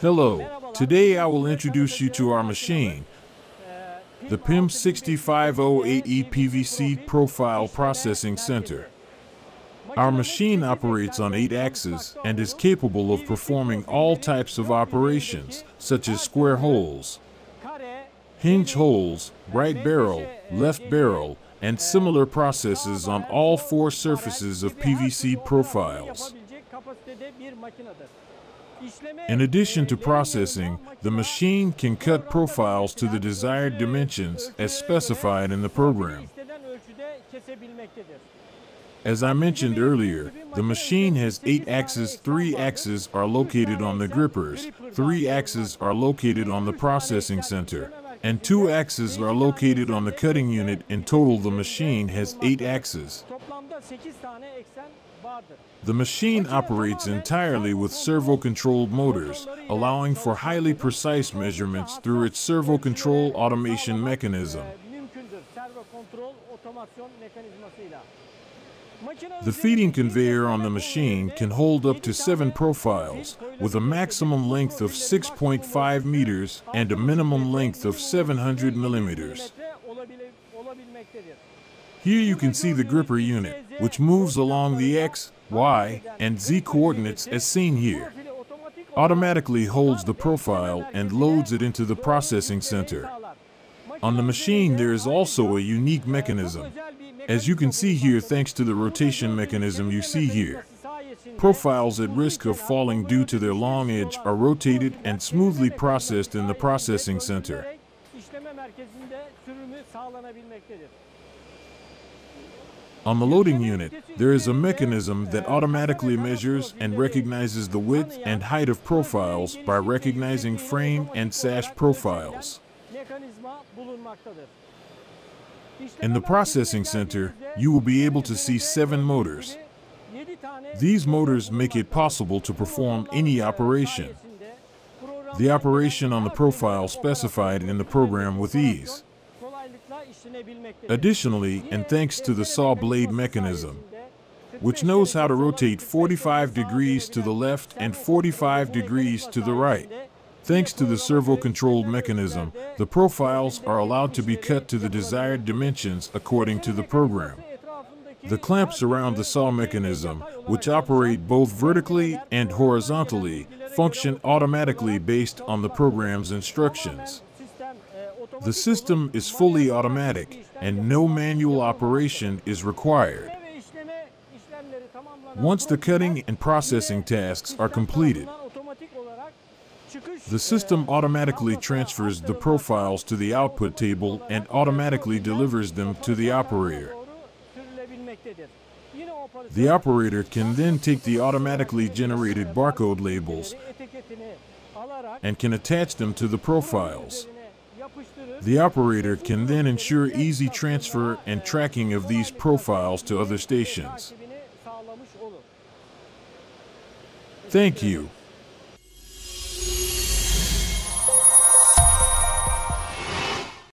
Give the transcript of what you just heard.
Hello, today I will introduce you to our machine, the PIM 6508E PVC Profile Processing Center. Our machine operates on 8 axes and is capable of performing all types of operations, such as square holes, hinge holes, right barrel, left barrel, and similar processes on all 4 surfaces of PVC profiles. In addition to processing, the machine can cut profiles to the desired dimensions as specified in the program. As I mentioned earlier, the machine has 8 axes. 3 axes are located on the grippers, 3 axes are located on the processing center, and 2 axes are located on the cutting unit. In total, the machine has 8 axes. The machine operates entirely with servo-controlled motors, allowing for highly precise measurements through its servo control automation mechanism. The feeding conveyor on the machine can hold up to 7 profiles, with a maximum length of 6.5 meters and a minimum length of 700 millimeters. Here you can see the gripper unit, which moves along the X, Y, and Z coordinates as seen here. Automatically holds the profile and loads it into the processing center. On the machine there is also a unique mechanism. As you can see here, thanks to the rotation mechanism you see here, profiles at risk of falling due to their long edge are rotated and smoothly processed in the processing center. On the loading unit, there is a mechanism that automatically measures and recognizes the width and height of profiles by recognizing frame and sash profiles. In the processing center, you will be able to see 7 motors. These motors make it possible to perform any operation. The operation on the profile specified in the program with ease. Additionally, and thanks to the saw blade mechanism, which knows how to rotate 45 degrees to the left and 45 degrees to the right, thanks to the servo-controlled mechanism, the profiles are allowed to be cut to the desired dimensions according to the program. The clamps around the saw mechanism, which operate both vertically and horizontally, function automatically based on the program's instructions. The system is fully automatic, and no manual operation is required. Once the cutting and processing tasks are completed, the system automatically transfers the profiles to the output table and automatically delivers them to the operator. The operator can then take the automatically generated barcode labels and can attach them to the profiles. The operator can then ensure easy transfer and tracking of these profiles to other stations. Thank you.